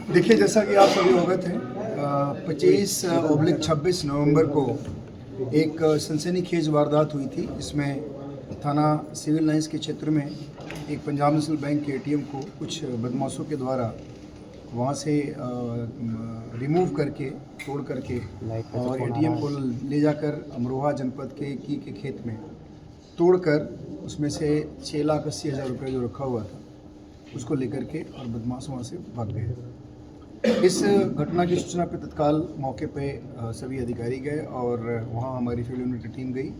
देखिए, जैसा कि आप सभी अवगत हैं, 25/26 नवंबर को एक सनसनीखेज वारदात हुई थी। इसमें थाना सिविल लाइंस के क्षेत्र में एक पंजाब नेशनल बैंक के एटीएम को कुछ बदमाशों के द्वारा वहां से रिमूव करके, तोड़ करके और एटीएम को ले जाकर अमरोहा जनपद के खेत में तोड़कर उसमें से 6,80,000 रुपये जो रखा हुआ था उसको लेकर के और बदमाश वहाँ से भाग गए। इस घटना की सूचना पे तत्काल मौके पे सभी अधिकारी गए और वहाँ हमारी फील्ड यूनिट की टीम गई।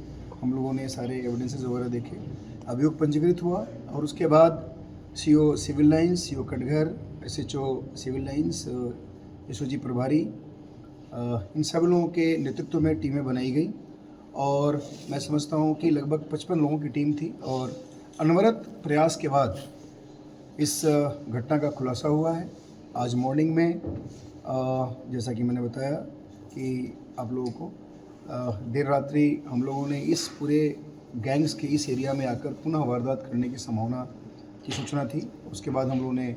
हम लोगों ने सारे एविडेंसेस वगैरह देखे, अभियोग पंजीकृत हुआ और उसके बाद CO Civil Lines, CO Katghar, SHO Civil Lines, SOG प्रभारी, इन सब लोगों के नेतृत्व में टीमें बनाई गई और मैं समझता हूँ कि लगभग 55 लोगों की टीम थी और अनवरत प्रयास के बाद इस घटना का खुलासा हुआ है। आज मॉर्निंग में जैसा कि मैंने बताया कि आप लोगों को देर रात्रि हम लोगों ने इस पूरे गैंग्स के इस एरिया में आकर पुनः वारदात करने की संभावना की सूचना थी। उसके बाद हम लोगों ने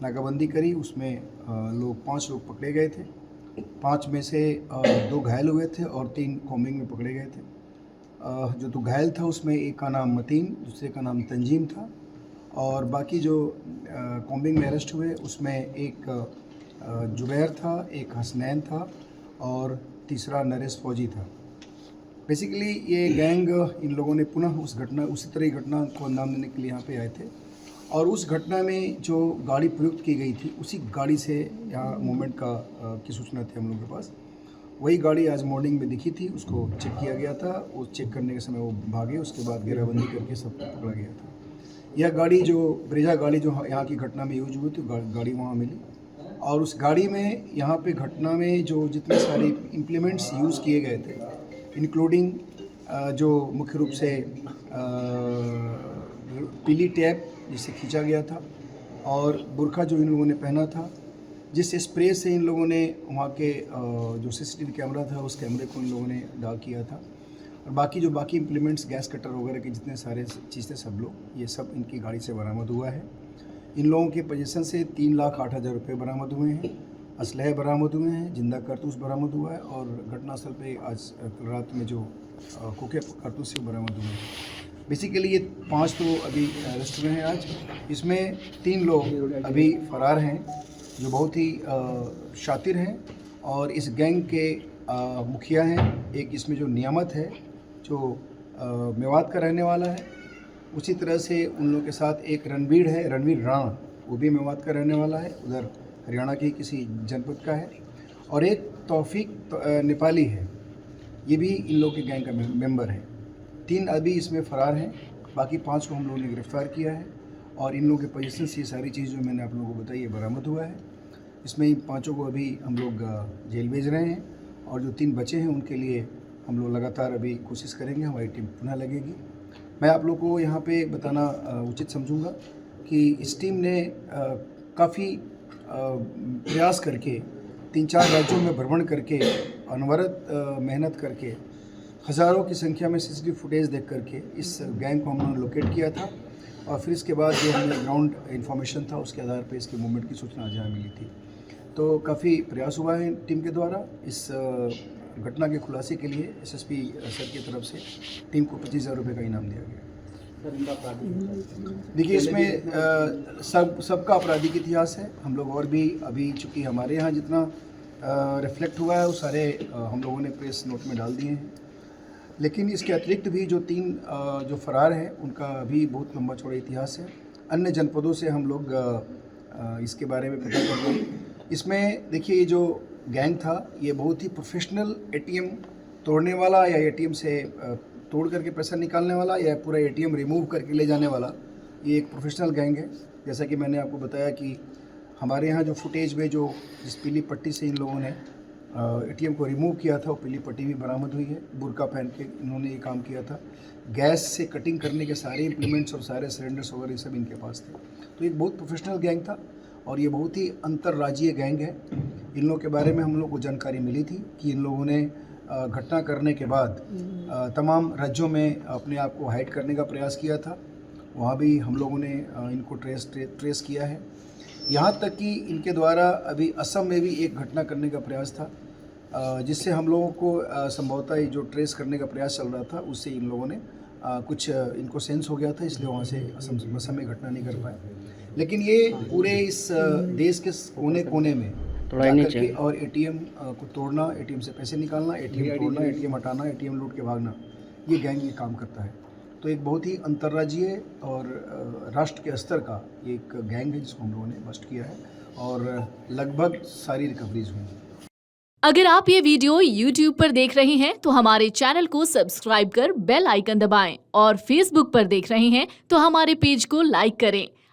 नाकाबंदी करी। उसमें 5 लोग पकड़े गए थे। 5 में से 2 घायल हुए थे और 3 कॉम्बिंग में पकड़े गए थे। जो 2 घायल था उसमें एक का नाम मतीन, दूसरे का नाम तंजीम था और बाकी जो कॉम्बिंग में अरेस्ट हुए उसमें एक जुबैर था, एक हसनैन था और तीसरा नरेश फौजी था। बेसिकली ये गैंग इन लोगों ने पुनः उसी तरह की घटना को अंजाम देने के लिए यहाँ पे आए थे और उस घटना में जो गाड़ी प्रयुक्त की गई थी उसी गाड़ी से यहाँ मूवमेंट की सूचना थी हम लोगों के पास। वही गाड़ी आज मॉर्निंग में दिखी थी, उसको चेक किया गया था। उस चेक करने के समय वो भागे, उसके बाद घेराबंदी करके सबको पकड़ा गया था। यह गाड़ी जो ब्रेजा गाड़ी जो यहाँ की घटना में यूज हुई थी, गाड़ी वहाँ मिली और उस गाड़ी में यहाँ पे घटना में जो जितने सारे इम्प्लीमेंट्स यूज़ किए गए थे, इंक्लूडिंग जो मुख्य रूप से पीली टैप जिसे खींचा गया था और बुर्का जो इन लोगों ने पहना था, जिस स्प्रे से इन लोगों ने वहाँ के जो सीसीटीवी कैमरा था उस कैमरे को इन लोगों ने डाल किया था और बाकी इम्प्लीमेंट्स, गैस कटर वगैरह के जितने सारे चीज़ें सब लोग ये सब इनकी गाड़ी से बरामद हुआ है। इन लोगों के पोजीशन से 3,08,000 रुपये बरामद हुए हैं, असलहे बरामद हुए हैं, जिंदा कारतूस बरामद हुआ है और घटनास्थल पे आज कल रात में जो खोखे कारतूस से बरामद हुए हैं। बेसिकली ये 5 तो अभी अरेस्ट हुए हैं आज। इसमें 3 लोग अभी फरार हैं जो बहुत ही शातिर हैं और इस गैंग के मुखिया हैं। एक इसमें जो नियामत है जो मेवात का रहने वाला है, उसी तरह से उन लोगों के साथ एक रणवीर है, रणवीर राणा, वो भी मेवात का रहने वाला है, उधर हरियाणा के किसी जनपद का है और एक तौफीक नेपाली है, ये भी इन लोगों के गैंग का मेंबर है। 3 अभी इसमें फ़रार हैं, बाकी 5 को हम लोगों ने गिरफ़्तार किया है और इन लोगों के पोजीशन से ये सारी चीज़ जो मैंने आप लोगों को बताई ये बरामद हुआ है। इसमें इन 5 को अभी हम लोग जेल भेज रहे हैं और जो 3 बचे हैं उनके लिए हम लोग लगातार अभी कोशिश करेंगे, हमारी टीम पुनः लगेगी। मैं आप लोगों को यहाँ पे बताना उचित समझूंगा कि इस टीम ने काफ़ी प्रयास करके 3-4 राज्यों में भ्रमण करके अनवरत मेहनत करके हज़ारों की संख्या में सीसीटीवी फुटेज देख करके इस गैंग को हमने लोकेट किया था और फिर इसके बाद जो हमें ग्राउंड इन्फॉर्मेशन था उसके आधार पर इसके मूवमेंट की सूचना आज यहाँ मिली थी। तो काफ़ी प्रयास हुआ है टीम के द्वारा। इस घटना के खुलासे के लिए एसएसपी सर की तरफ से टीम को 25,000 रुपये का इनाम दिया गया। देखिए, इसमें सबका आपराधिक इतिहास है। हम लोग और भी अभी चूँकि हमारे यहाँ जितना रिफ्लेक्ट हुआ है वो सारे हम लोगों ने प्रेस नोट में डाल दिए हैं, लेकिन इसके अतिरिक्त भी जो 3 जो फरार हैं उनका भी बहुत लंबा चौड़ा इतिहास है। अन्य जनपदों से हम लोग इसके बारे में पता कर रहे हैं। इसमें देखिए, ये जो गैंग था ये बहुत ही प्रोफेशनल एटीएम तोड़ने वाला या एटीएम से तोड़ करके पैसा निकालने वाला या पूरा एटीएम रिमूव करके ले जाने वाला, ये एक प्रोफेशनल गैंग है। जैसा कि मैंने आपको बताया कि हमारे यहाँ जो फुटेज में जो जिस पीली पट्टी से इन लोगों ने एटीएम को रिमूव किया था वो पीली पट्टी भी बरामद हुई है। बुर्का पहन के इन्होंने ये काम किया था। गैस से कटिंग करने के सारे इम्प्लीमेंट्स और सारे सिलेंडर्स वगैरह सब इनके पास थे। तो एक बहुत प्रोफेशनल गैंग था और ये बहुत ही अंतर्राज्यीय गैंग है। इन लोगों के बारे में हम लोग को जानकारी मिली थी कि इन लोगों ने घटना करने के बाद तमाम राज्यों में अपने आप को हाइड करने का प्रयास किया था। वहाँ भी हम लोगों ने इनको ट्रेस किया है। यहाँ तक कि इनके द्वारा अभी असम में भी एक घटना करने का प्रयास था, जिससे हम लोगों को संभवतः ये जो ट्रेस करने का प्रयास चल रहा था उससे इन लोगों ने कुछ इनको सेंस हो गया था, इसलिए वहाँ से असम में घटना नहीं कर पाए। लेकिन ये पूरे इस देश के कोने कोने में जाकर के और एटीएम को तोड़ना, एटीएम से पैसे निकालना, एटीएम तोड़ना, एटीएम हटाना, एटीएम लूट के भागना, ये गैंग ये काम करता है। तो एक बहुत ही अंतर्राज्यीय और राष्ट्र के स्तर का एक गैंग है जिसको हम लोगों ने बस्ट किया है और लगभग सारी रिकवरीज हुई हैं। अगर आप ये वीडियो YouTube पर देख रहे हैं तो हमारे चैनल को सब्सक्राइब कर बेल आइकन दबाएं और Facebook पर देख रहे हैं तो हमारे पेज को लाइक करें।